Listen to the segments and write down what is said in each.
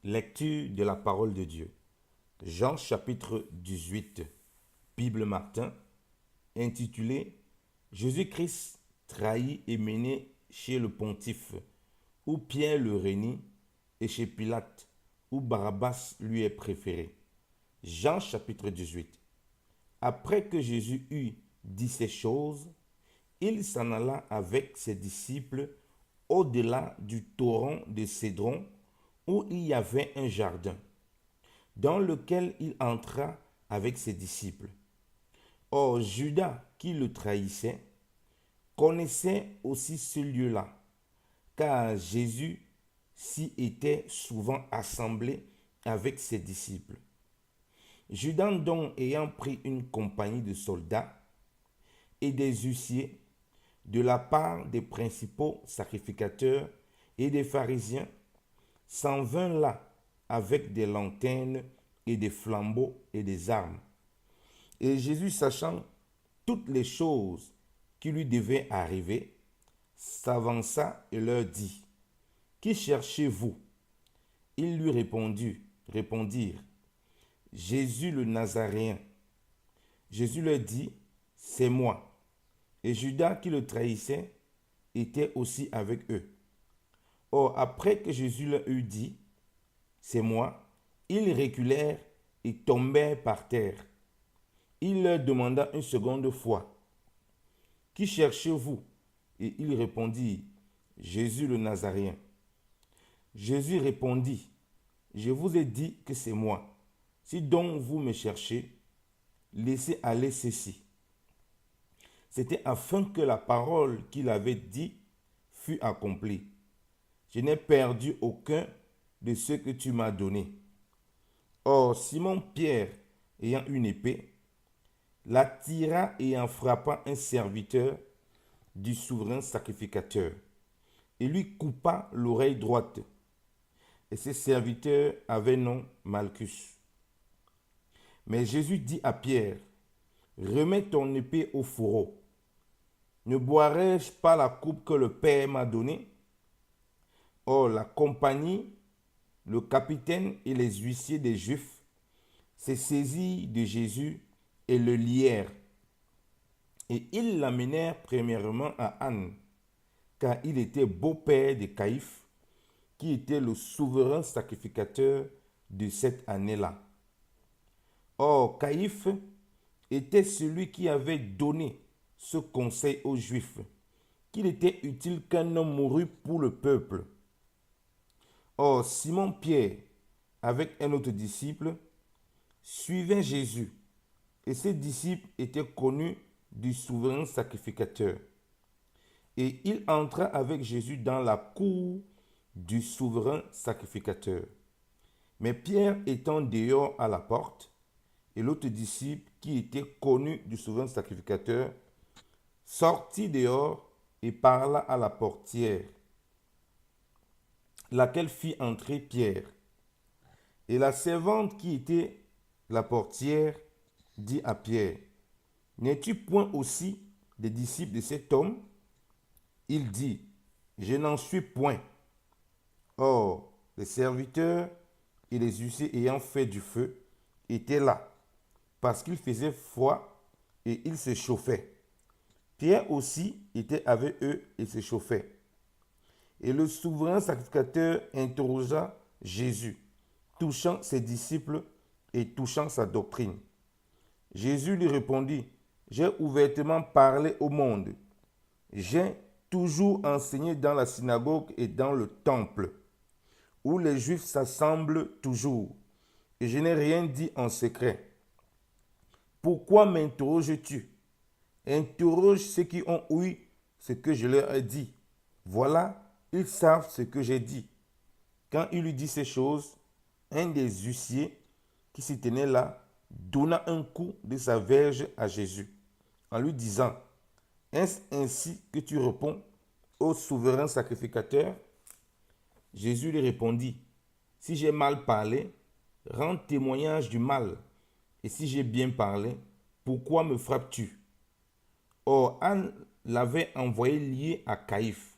Lecture de la parole de Dieu. Jean chapitre 18, Bible Martin, intitulé Jésus-Christ trahi et mené chez le pontife, où Pierre le renie, et chez Pilate, où Barabbas lui est préféré. Jean chapitre 18. Après que Jésus eut dit ces choses, il s'en alla avec ses disciples au-delà du torrent de Cédron, où il y avait un jardin, dans lequel il entra avec ses disciples. Or, Judas, qui le trahissait, connaissait aussi ce lieu-là, car Jésus s'y était souvent assemblé avec ses disciples. Judas donc, ayant pris une compagnie de soldats et des huissiers de la part des principaux sacrificateurs et des pharisiens, s'en vint là avec des lanternes et des flambeaux et des armes. Et Jésus, sachant toutes les choses qui lui devaient arriver, s'avança et leur dit, « Qui cherchez-vous » Ils lui répondirent, « Jésus le Nazaréen. » Jésus leur dit, « C'est moi. » Et Judas, qui le trahissait, était aussi avec eux. Or, après que Jésus leur eut dit, « C'est moi », ils reculèrent et tombèrent par terre. Il leur demanda une seconde fois, « Qui cherchez-vous » Et ils répondirent, « Jésus le Nazaréen. » Jésus répondit, « Je vous ai dit que c'est moi. Si donc vous me cherchez, laissez aller ceci. » C'était afin que la parole qu'il avait dit fût accomplie. Je n'ai perdu aucun de ceux que tu m'as donnés. Or, Simon-Pierre, ayant une épée, la tira et en frappa un serviteur du souverain sacrificateur, et lui coupa l'oreille droite. Et ce serviteur avait nom Malchus. Mais Jésus dit à Pierre, « Remets ton épée au fourreau. Ne boirai-je pas la coupe que le Père m'a donnée ?» Or, la compagnie, le capitaine et les huissiers des Juifs se saisirent de Jésus et le lièrent. Et ils l'amenèrent premièrement à Anne, car il était beau-père de Caïphe, qui était le souverain sacrificateur de cette année-là. Or, Caïphe était celui qui avait donné ce conseil aux Juifs, qu'il était utile qu'un homme mourût pour le peuple. Or, Simon-Pierre, avec un autre disciple, suivait Jésus, et ces disciples étaient connus du souverain sacrificateur. Et il entra avec Jésus dans la cour du souverain sacrificateur. Mais Pierre étant dehors à la porte, et l'autre disciple, qui était connu du souverain sacrificateur, sortit dehors et parla à la portière, laquelle fit entrer Pierre. Et la servante qui était la portière dit à Pierre, « N'es-tu point aussi des disciples de cet homme ?» Il dit, « Je n'en suis point. » Or, les serviteurs et les huissiers ayant fait du feu étaient là, parce qu'il faisait froid et ils se chauffaient. Pierre aussi était avec eux et se chauffait. Et le souverain sacrificateur interrogea Jésus, touchant ses disciples et touchant sa doctrine. Jésus lui répondit, « J'ai ouvertement parlé au monde. J'ai toujours enseigné dans la synagogue et dans le temple, où les Juifs s'assemblent toujours, et je n'ai rien dit en secret. Pourquoi m'interroges-tu? Interroge ceux qui ont ouï ce que je leur ai dit. Voilà, ils savent ce que j'ai dit. » Quand il lui dit ces choses, un des huissiers qui s'y tenait là donna un coup de sa verge à Jésus, en lui disant, « Est-ce ainsi que tu réponds au souverain sacrificateur ?» Jésus lui répondit, « Si j'ai mal parlé, rends témoignage du mal, et si j'ai bien parlé, pourquoi me frappes-tu » Or, Anne l'avait envoyé lié à Caïphe,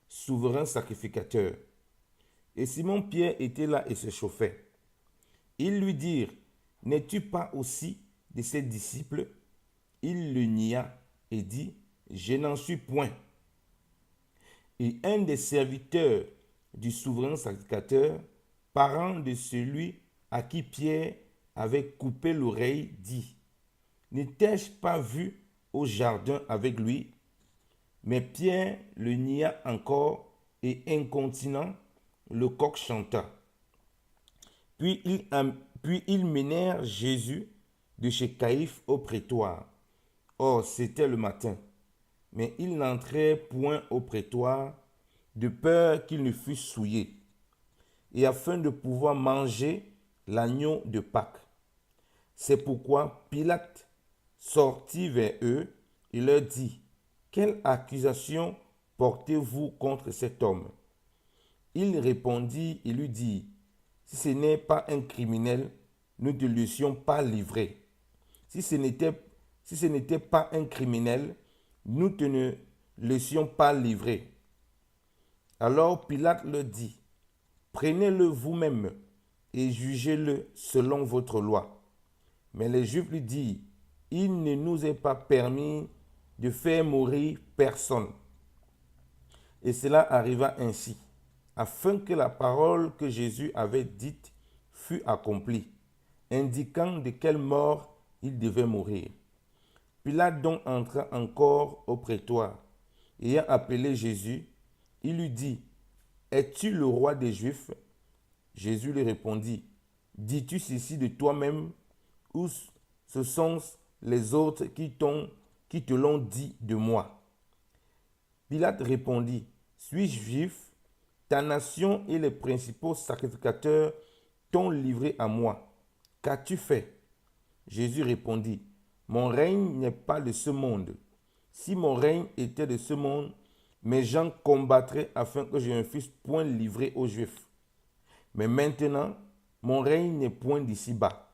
souverain sacrificateur. Et Simon-Pierre était là et se chauffait. Ils lui dirent, n'es-tu pas aussi de ses disciples? Il le nia et dit, je n'en suis point. Et un des serviteurs du souverain sacrificateur, parent de celui à qui Pierre avait coupé l'oreille, dit, n'étais-je pas vu au jardin avec lui? Mais Pierre le nia encore et incontinent, le coq chanta. Puis ils menèrent Jésus de chez Caïphe au prétoire. Or, c'était le matin. Mais il n'entrait point au prétoire, de peur qu'il ne fût souillé, et afin de pouvoir manger l'agneau de Pâques. C'est pourquoi Pilate sortit vers eux et leur dit, quelle accusation portez-vous contre cet homme? Il répondit et lui dit, si ce n'est pas un criminel, nous ne te laissions pas livrer. Si ce n'était pas un criminel, nous te ne laissions pas livrer. Alors Pilate leur dit, prenez-le vous-même et jugez-le selon votre loi. Mais les Juifs lui dirent, il ne nous est pas permis de faire mourir personne. Et cela arriva ainsi, afin que la parole que Jésus avait dite fût accomplie, indiquant de quelle mort il devait mourir. Pilate donc entra encore au prétoire. Ayant appelé Jésus, il lui dit, es-tu le roi des Juifs? Jésus lui répondit, dis-tu ceci de toi-même ou ce sont les autres qui te l'ont dit de moi? Pilate répondit, suis-je juif? Ta nation et les principaux sacrificateurs t'ont livré à moi. Qu'as-tu fait? Jésus répondit, mon règne n'est pas de ce monde. Si mon règne était de ce monde, mes gens combattraient afin que je ne fusse point livré aux Juifs. Mais maintenant, mon règne n'est point d'ici-bas.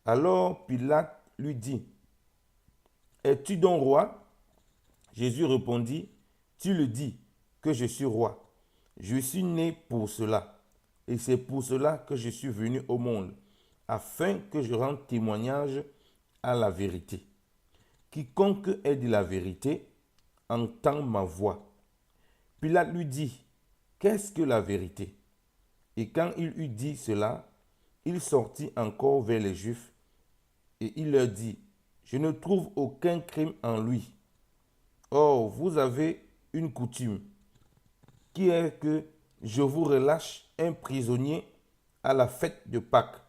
Alors Pilate lui dit, es-tu donc roi? Jésus répondit, tu le dis que je suis roi. Je suis né pour cela, et c'est pour cela que je suis venu au monde, afin que je rende témoignage à la vérité. Quiconque est de la vérité entend ma voix. Pilate lui dit, qu'est-ce que la vérité? Et quand il eut dit cela, il sortit encore vers les Juifs, et il leur dit, je ne trouve aucun crime en lui. Or, vous avez une coutume, qui est que je vous relâche un prisonnier à la fête de Pâques.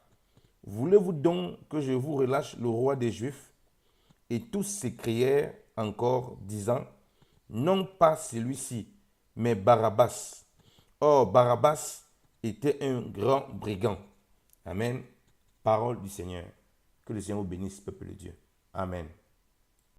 Voulez-vous donc que je vous relâche le roi des Juifs? Et tous s'écrièrent encore, disant, non pas celui-ci, mais Barabbas. Or, Barabbas était un grand brigand. Amen. Parole du Seigneur. Que le Seigneur vous bénisse, peuple de Dieu. Amen.